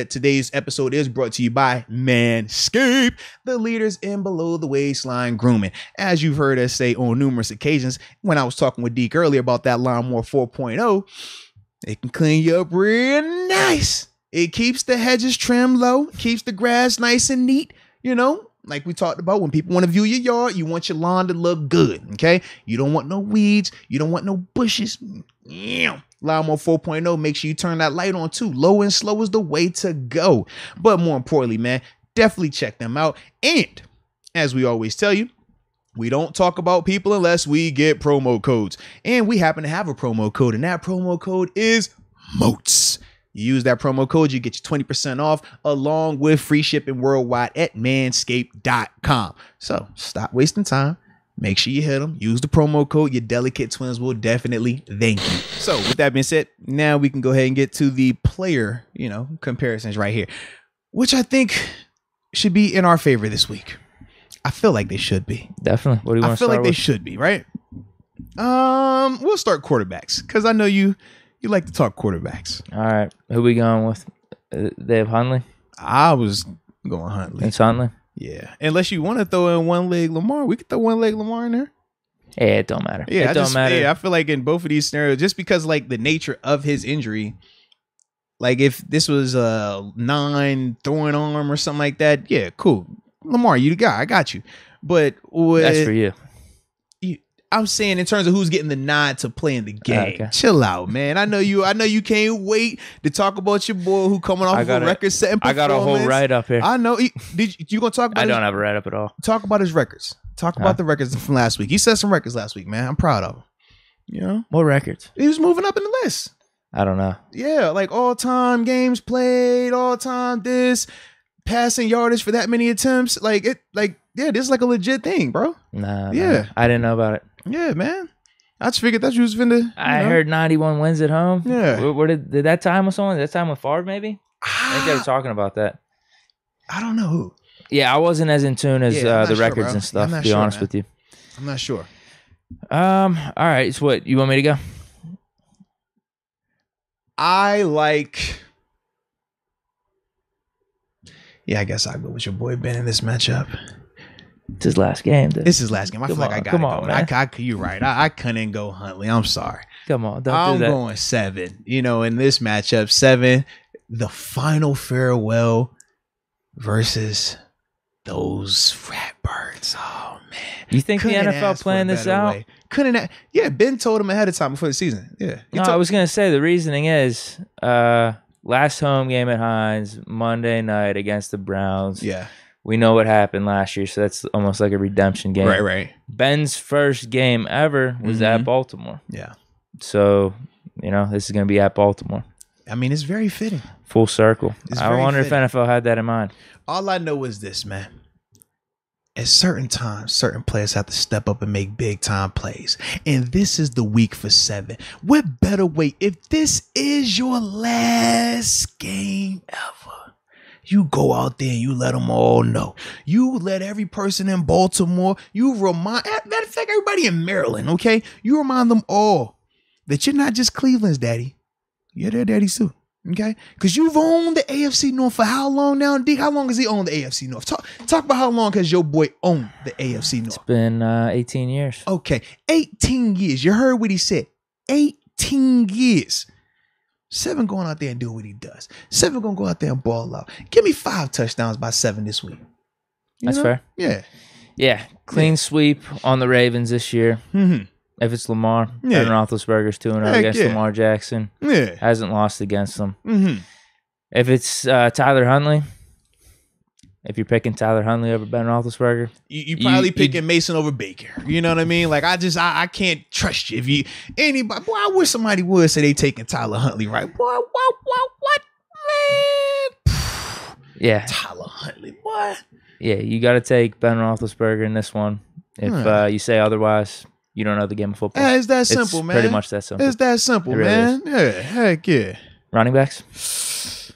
Today's episode is brought to you by Manscaped, the leaders in below the waistline grooming. As you've heard us say on numerous occasions, when I was talking with Deke earlier about that Lawnmower 4.0, it can clean you up real nice. It keeps the hedges trimmed low, keeps the grass nice and neat, you know, like we talked about. When people want to view your yard, you want your lawn to look good, okay? You don't want no weeds. You don't want no bushes. Lawnmower 4.0, make sure you turn that light on too. Low and slow is the way to go. But more importantly, man, definitely check them out. And as we always tell you, we don't talk about people unless we get promo codes. And we happen to have a promo code, and that promo code is MOATS. You use that promo code, you get your 20% off along with free shipping worldwide at manscaped.com. So stop wasting time. Make sure you hit them. Use the promo code. Your delicate twins will definitely thank you. So with that being said, now we can go ahead and get to the player, comparisons right here, which I think should be in our favor this week. I feel like they should be. Definitely. What do you want to start with? I feel like they should be, right? We'll start quarterbacks because I know you like to talk quarterbacks. All right. Who we going with? They have Hundley? I was going Hundley. It's Hundley? Yeah. Unless you want to throw in one-leg Lamar. We could throw one-leg Lamar in there. Yeah, it don't matter. Yeah, it don't matter. Yeah, I feel like in both of these scenarios, just because like the nature of his injury, like if this was a 9 throwing arm or something like that, yeah, cool. Lamar, you the guy. I got you. But that's for you. I'm saying in terms of who's getting the nod to play in the game. Okay. Chill out, man. I know you can't wait to talk about your boy who coming off of a record-setting performance. I got a whole write-up here. I know. You gonna talk about I don't have a write-up at all. Talk about his records. Talk about the records from last week. He set some records last week, man. I'm proud of him. You know? What records? He was moving up in the list. I don't know. Yeah, like all-time games played, all-time this, passing yardage for that many attempts. This is like a legit thing, bro. Nah. I didn't know about it. Yeah, man. I just figured that you was finna. I heard 91 wins at home. Yeah. Where did that time with someone? That time with Favre, maybe? I think they were talking about that. I don't know who. Yeah, I wasn't as in tune as the records and stuff, to be honest with you. I'm not sure. All right. So what, you want me to go? I guess I'll go with your boy Ben in this matchup. It's his last game. This is his last game. I feel like I got to go. Man. You're right. I couldn't go Huntley. I'm sorry. Come on. I'm going 7. In this matchup, 7, the final farewell versus those rat birds. Oh, man. You think the NFL planned this out? Yeah, Ben told him ahead of time before the season. Yeah. I was going to say the reasoning is last home game at Hines, Monday night against the Browns. Yeah. We know what happened last year, so that's almost like a redemption game. Right. Ben's first game ever was at Baltimore. Yeah. So, this is going to be at Baltimore. I mean, it's very fitting. Full circle. I wonder if NFL had that in mind. All I know is this, man. At certain times, certain players have to step up and make big-time plays. And this is the week for 7. What better way if this is your last game ever? You go out there and you let them all know. You let every person in Baltimore, matter of fact, everybody in Maryland, okay? You remind them all that you're not just Cleveland's daddy. You're their daddy too, okay? Because you've owned the AFC North for how long now, Deke? How long has he owned the AFC North? Talk about how long has your boy owned the AFC North? It's been 18 years. Okay, 18 years. You heard what he said. 18 years. 7 going out there and do what he does. 7 going to go out there and ball out. Give me 5 touchdowns by 7 this week. That's fair. Yeah. Yeah. Clean sweep on the Ravens this year. Mm-hmm. If it's Lamar, Ben Roethlisberger's 2-0 against Lamar Jackson. Yeah. Hasn't lost against them. Mm-hmm. If it's Tyler Huntley, if you're picking Tyler Huntley over Ben Roethlisberger, you probably picking Mason over Baker. You know what I mean? Like I can't trust you. Boy, I wish somebody would say they taking Tyler Huntley, right? Boy, what, man? Yeah, Tyler Huntley, boy. Yeah, you got to take Ben Roethlisberger in this one. If you say otherwise, you don't know the game of football. Yeah, it's that simple, man. Pretty much that simple. It's that simple, man. Yeah, heck yeah. Running backs.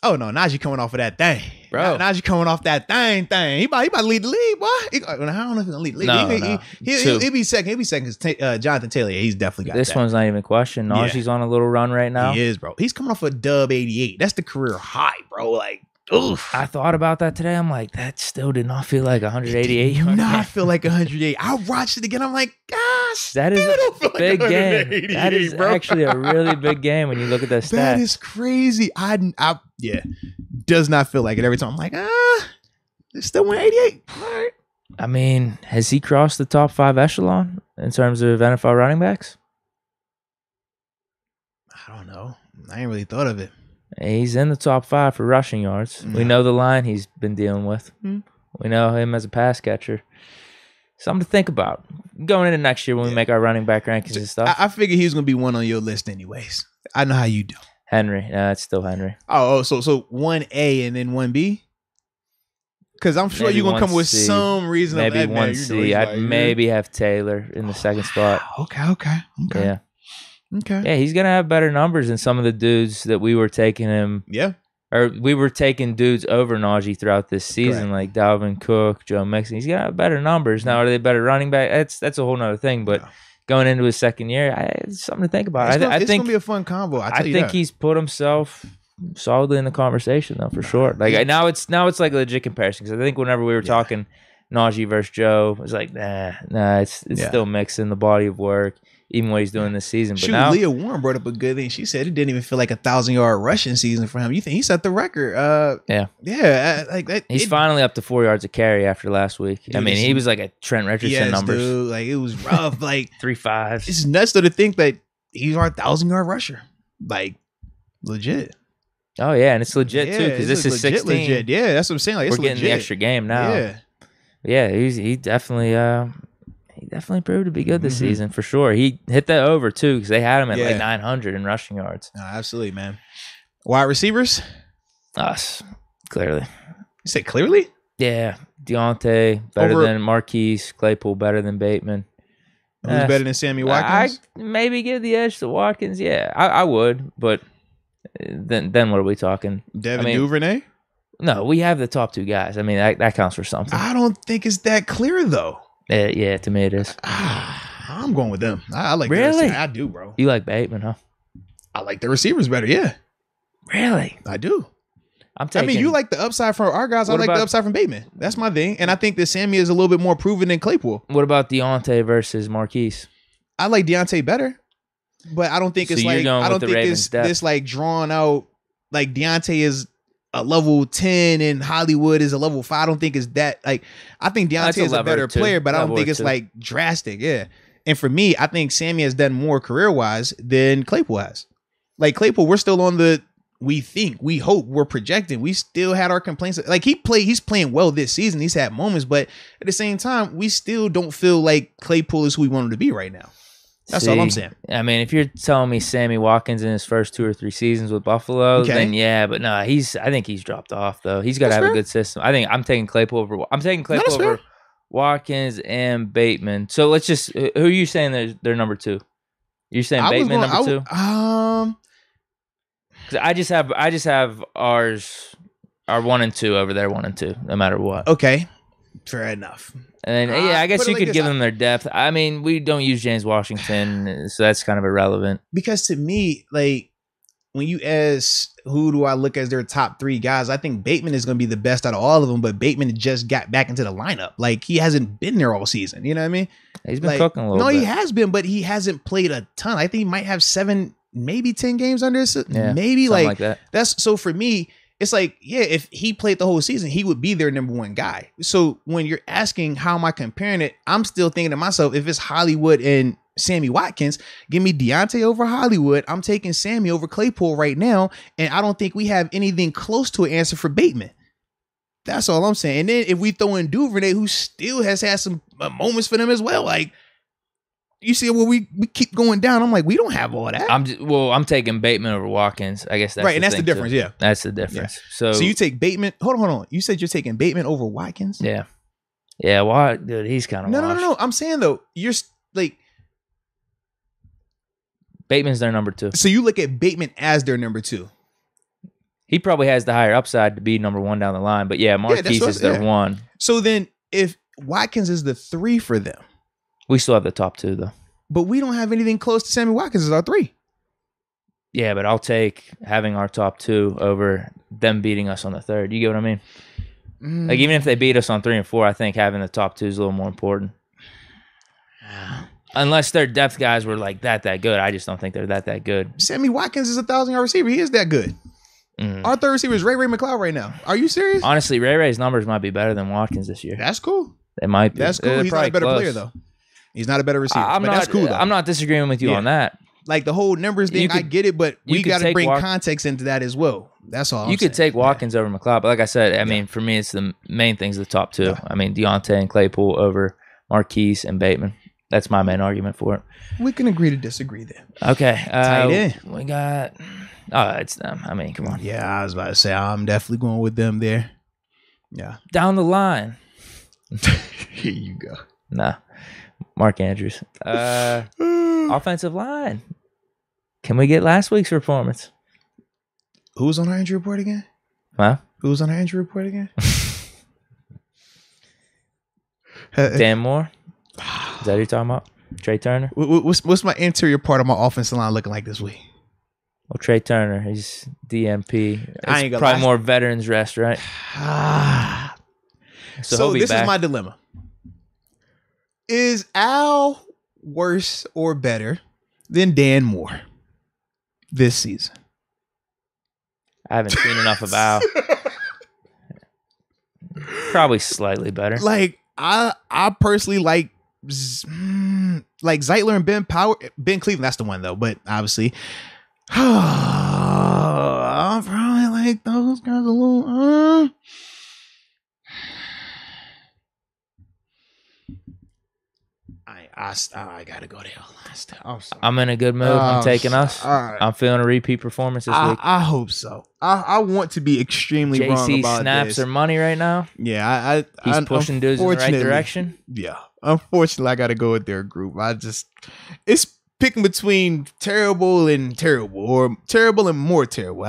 Oh no, Najee coming off of that thing, bro. Najee coming off that thing. He about to lead the league, boy. I don't know if he's gonna lead the league. He'll be second. He'll be second. Jonathan Taylor, he's definitely got this that. one's not even a question. Najee's on a little run right now. He is, bro. He's coming off a dub 88. That's the career high, bro. Like, oof. I thought about that today. I'm like, that still did not feel like 188. Did not feel like 108. I watched it again. I'm like, gosh, that is a big game. That is bro. actually a really big game when you look at that stat. That is crazy. Yeah, does not feel like it every time. I'm like, it's still 188. All right. I mean, has he crossed the top 5 echelon in terms of NFL running backs? I don't know. I ain't really thought of it. He's in the top 5 for rushing yards. We know the line he's been dealing with. We know him as a pass catcher. Something to think about going into next year when we make our running back rankings and stuff. I figured he was gonna be one on your list anyways. I know how you do. Henry, it's still Henry. Oh, so 1A and then 1B. Because I'm sure Maybe you're gonna come with 1C. some reason. Maybe of that, 1C. I'd maybe have Taylor in the second spot. Okay. Yeah. Okay. Yeah, he's gonna have better numbers than some of the dudes that we were taking him. Yeah. Or we were taking dudes over Najee throughout this season, Correct. like Dalvin Cook, Joe Mixon. He's gonna have better numbers. Now, are they better running back? That's a whole nother thing. But going into his second year, it's something to think about. It's gonna be a fun combo. I think he's put himself solidly in the conversation though, for sure. Like now it's like a legit comparison, because I think whenever we were talking Najee versus Joe, it was like nah, it's still mixing the body of work, even what he's doing this season. But now Leah Warren brought up a good thing. She said it didn't even feel like 1,000-yard rushing season for him. You think he set the record? Like that. He's finally up to 4 yards a carry after last week. Dude, I mean, he was like a Trent Richardson numbers. Dude, like it was rough. Like 3.5. It's nuts though to think that he's our 1,000-yard rusher. Like legit. Oh yeah, and it's legit too, because this is 16. Legit. Yeah, that's what I'm saying. Like, we're getting the extra game now. Yeah, he definitely proved to be good this season for sure. He hit that over too, because they had him at like 900 in rushing yards. No, absolutely, man. Wide receivers? Us, clearly. You say clearly? Yeah, Deontay better than Marquise, Claypool better than Bateman. Who's better than Sammy Watkins? I maybe give the edge to Watkins. Yeah, I would, but then what are we talking? Devin Duvernay? No, we have the top 2 guys. I mean, that counts for something. I don't think it's that clear though. Yeah, to me it is. I'm going with them. I like really. I do, bro. You like Bateman, huh? I like the receivers better. Yeah, really. I do. I mean, you like the upside from our guys. I like the upside from Bateman. That's my thing. And I think that Sammy is a little bit more proven than Claypool. What about Deontay versus Marquise? I like Deontay better, but I don't think it's like I don't think this like drawn out. Like Deontay is a level 10 and Hollywood is a level 5. I don't think it's that like. I think Deontay is a better player, but I don't think it's like drastic. Yeah. And for me, I think Sammy has done more career wise than Claypool has. Like Claypool, we're still on the. We think, we hope, we're projecting. We still had our complaints. Like he's playing well this season. He's had moments, but at the same time, we still don't feel like Claypool is who we want him to be right now. That's all I'm saying. I mean, if you're telling me Sammy Watkins in his first 2 or 3 seasons with Buffalo, then yeah, but no, I think he's dropped off though. He's got to have a good system. I'm taking Claypool over Watkins and Bateman. So let's just who are you saying they're number 2? You're saying Bateman number 2? Because I just have our 1 and 2 over there 1 and 2 no matter what. Okay, fair enough. And I guess you could give them their depth. I mean, we don't use James Washington, so that's kind of irrelevant. Because to me, like when you ask who do I look as their top 3 guys, I think Bateman is going to be the best out of all of them. But Bateman just got back into the lineup. Like he hasn't been there all season. You know what I mean? He's been cooking a little bit. No, he has been, but he hasn't played a ton. I think he might have 7. Maybe 10 games under his, maybe like that. That's so for me, it's like, yeah, if he played the whole season, he would be their number 1 guy. So when you're asking how am I comparing it, I'm still thinking to myself, if it's Hollywood and Sammy Watkins, give me Deontay over Hollywood. I'm taking Sammy over Claypool right now. And I don't think we have anything close to an answer for Bateman. That's all I'm saying. And then if we throw in Duvernay, who still has had some moments for them as well, like, you see, well, we keep going down. I'm like, we don't have all that. I'm taking Bateman over Watkins. I guess that's right, and that's the difference. Too. Yeah, that's the difference. Yeah. So you take Bateman. Hold on. You said you're taking Bateman over Watkins. Yeah. Why, dude? He's kind of no. I'm saying though, you're like Bateman's their number 2. So you look at Bateman as their number 2. He probably has the higher upside to be number 1 down the line. But yeah, Marquise is their 1. So then if Watkins is the 3 for them. We still have the top 2, though. But we don't have anything close to Sammy Watkins as our 3. Yeah, but I'll take having our top 2 over them beating us on the 3rd. You get what I mean? Like, even if they beat us on 3 and 4, I think having the top 2 is a little more important. Unless their depth guys were like that good. I just don't think they're that good. Sammy Watkins is a 1,000-yard receiver. He is that good. Our third receiver is Ray McLeod right now. Are you serious? Honestly, Ray's numbers might be better than Watkins this year. That's cool. They might be. That's cool. He's not a better player, though. He's not a better receiver. That's cool, though. I'm not disagreeing with you on that. Like the whole numbers thing, I get it, but we got to bring context into that as well. That's all. You could take Watkins over McLeod, but like I said, I mean, for me, it's the main thing's the top 2. Yeah. I mean, Deontay and Claypool over Marquise and Bateman. That's my main argument for it. We can agree to disagree then. Okay. Tight end. We got... Oh, it's them. I mean, come on. Yeah, I was about to say, I'm definitely going with them there. Yeah. Down the line. Here you go. Nah. Mark Andrews. Offensive line. Can we get last week's performance? Who's on our injury report again? Huh? Who's on our injury report again? Dan Moore? Is that who you're talking about? Trey Turner? What's my interior part of my offensive line looking like this week? Well, Trey Turner, he's DMP. It's probably more veterans rest, right? So this is my dilemma. Is Al worse or better than Dan Moore this season? I haven't seen enough of Al. Probably slightly better. Like I personally like Zeitler and Ben Cleveland. That's the one though. But obviously, I probably like those guys a little. I gotta go there. I'm in a good mood. I'm taking us. Right. I'm feeling a repeat performance this week. I hope so. I want to be extremely wrong about snaps this. Their money right now. Yeah, he's pushing dudes in the right direction. Yeah, unfortunately, I gotta go with their group. It's picking between terrible and terrible, or terrible and more terrible.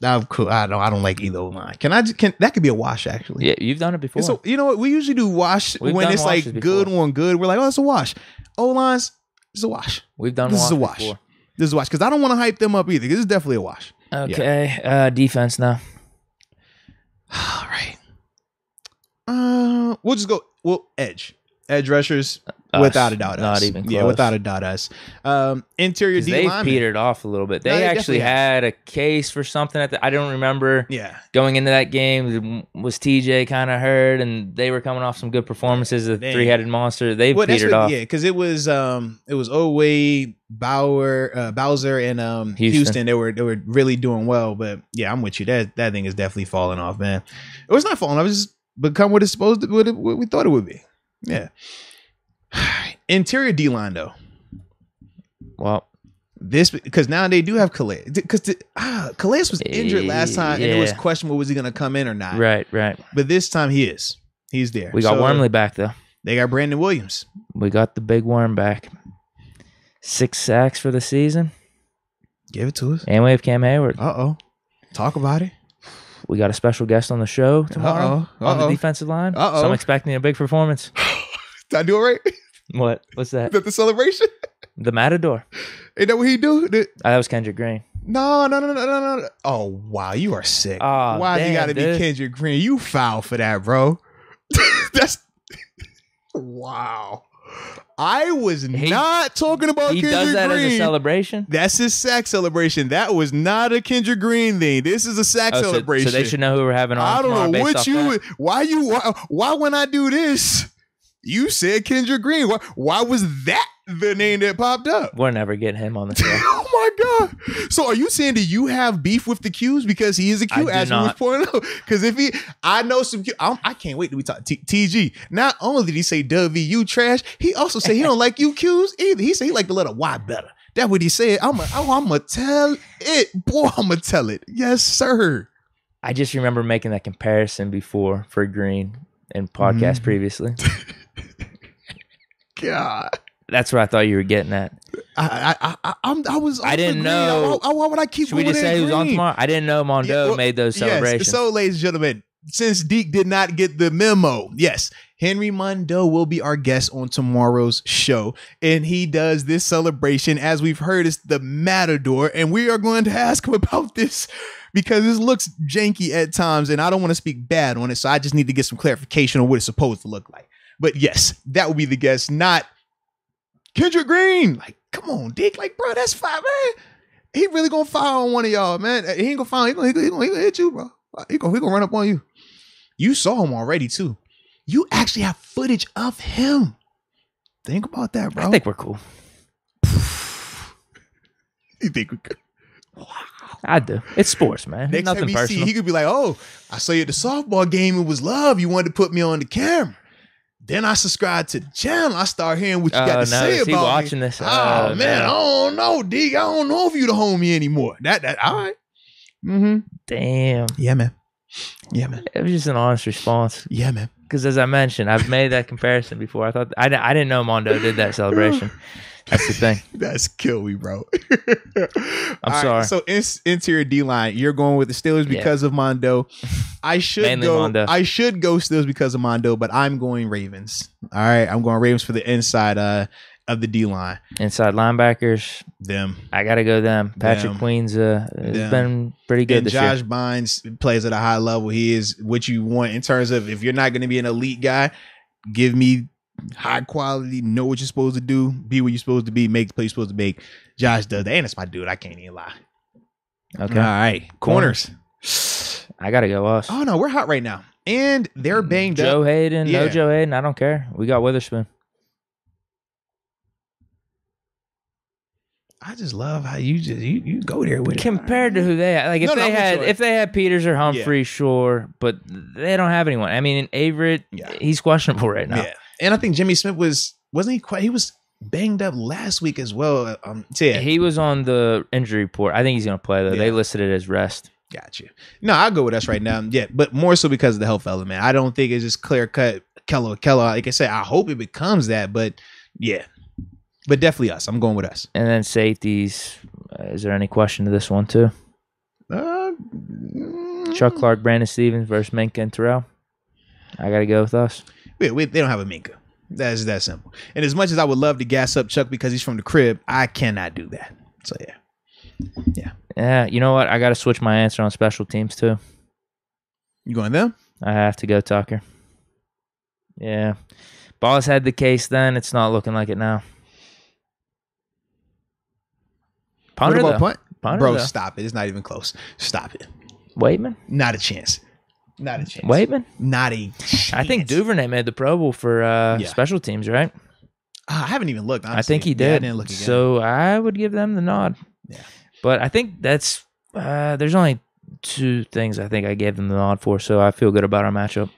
I'm cool. I don't like either line. That could be a wash actually. Yeah, you've done it before. So you know what? We usually do wash when it's like good on good. We're like, oh, it's a wash. O lines, it's a wash. We've done this is a wash. Before. This is a wash because I don't want to hype them up either. This is definitely a wash. Okay, yeah. Defense now. All right. We'll just go. Edge rushers. Without a doubt, not even close. Yeah, without a doubt, us. Interior D they've linemen. petered off a little bit. They actually had a case for something I don't remember. Yeah, going into that game was TJ kind of hurt, and they were coming off some good performances. The three-headed monster. They've petered off. Yeah, because it was Oway, Bowser, and Houston. They were really doing well. But yeah, I'm with you. That thing is definitely falling off, man. It was not falling off. It was just become what it's supposed to. What we thought it would be. Yeah. Interior D line though. Well, this because now they do have Calais because Calais was injured last time and it was questionable was he going to come in or not. Right. But this time he's there. We got Wormley back though. They got Brandon Williams. We got the big worm back. 6 sacks for the season. Give it to us. And we have Cam Hayward. Talk about it. We got a special guest on the show tomorrow on the defensive line. So I'm expecting a big performance. Did I do it right? What? What's that? Is that the celebration? The Matador. Ain't that what he do? That was Kendrick Green. No. Oh, wow. You are sick. Oh, why you got to be Kendrick Green? You foul for that, bro. That's... Wow. I was not talking about Kendrick Green. He does that as a celebration? That's his sack celebration. That was not a Kendrick Green thing. This is a sack celebration. So they should know who we're having on. I don't know what you... Why when I do this... You said Kendrick Green. Why was that the name that popped up? We're never getting him on the show. Oh my God. So are you saying that you have beef with the Qs because he is a Q as we was pointing out? Because I know some Q. I can't wait till we talk TG. Not only did he say WU trash, he also said he don't like you Qs either. He said he like the letter Y better. That's what he said. I'm gonna tell it. Boy, I'm gonna tell it. Yes, sir. I just remember making that comparison before for Green in podcast previously. God. That's what I thought you were getting at. I didn't know. Why would I keep? Should we just say who's on tomorrow? I didn't know Mondo made those celebrations. Yes. So, ladies and gentlemen, since Deke did not get the memo, yes, Henry Mondo will be our guest on tomorrow's show, and he does this celebration. As we've heard, it's the Matador, and we are going to ask him about this because this looks janky at times, and I don't want to speak bad on it, so I just need to get some clarification on what it's supposed to look like. But yes, that would be the guest, not Kendrick Green. Like, come on, Dick. Like, bro, that's fine, man. He really gonna fire on one of y'all, man. He ain't gonna fire. He gonna hit you, bro. He gonna run up on you. You saw him already too. You actually have footage of him. Think about that, bro. I think we're cool. You think we could? Wow. I do. It's sports, man. Next Nothing time personal. He could be like, "Oh, I saw you at the softball game. It was love. You wanted to put me on the camera." Then I subscribed to the channel. I start hearing what you got to say about watching me. this? Oh man, I don't know, Deke. I don't know if you the homie anymore. That all right. Mm-hmm. Damn. Yeah, man. Yeah, man. It was just an honest response. Yeah, man. Because as I mentioned, I've made that comparison before. I thought I didn't know Mondo did that celebration. That's the thing. That's kill me, bro. I'm sorry. So interior D line, you're going with the Steelers because of Mondo. I should Mainly go. Mondo. I should go Steelers because of Mondo, but I'm going Ravens. All right, I'm going Ravens for the inside of the D line. Inside linebackers, them. I gotta go them. Patrick Queen's has been pretty good and this Josh year. Bynes plays at a high level. He is what you want in terms of if you're not going to be an elite guy, give me high quality, know what you're supposed to do, be what you're supposed to be, make the play you're supposed to make. Josh does that, and it's my dude. I can't even lie. Okay. All right. Corners. I gotta go us. Oh no, we're hot right now. And they're banged Joe up. Hayden, no Joe Hayden. I don't care. We got Witherspoon. I just love how you go there with it. Compared to who they had. Like if they had Peters or Humphrey, sure, but they don't have anyone. I mean, Averett, he's questionable right now. Yeah. And I think Jimmy Smith wasn't he quite, he was banged up last week as well. He was on the injury report. I think he's going to play though. Yeah. They listed it as rest. Got you. No, I'll go with us right now. Yeah, but more so because of the health element. I don't think it's just clear cut Keller. Like I said, I hope it becomes that, but yeah. But definitely us. I'm going with us. And then safeties. Is there any question to this one too? Chuck Clark, Brandon Stevens versus Minka and Terrell. I got to go with us. They don't have a Minka. That's that simple. And as much as I would love to gas up Chuck because he's from the crib, I cannot do that. So yeah. Yeah. You know what? I got to switch my answer on special teams too. You going them? I have to go Tucker. Yeah. Boss had the case then. It's not looking like it now. Punter, what about punt? Bro, though. Stop it. It's not even close. Stop it. Waitman? Not a chance. Not a chance. Waitman? Not a chance. I think Duvernay made the Pro Bowl for special teams, right? I haven't even looked, honestly. I think he did. Yeah, I didn't look again. So I would give them the nod. Yeah. But I think that's there's only two things I think I gave them the nod for, so I feel good about our matchup.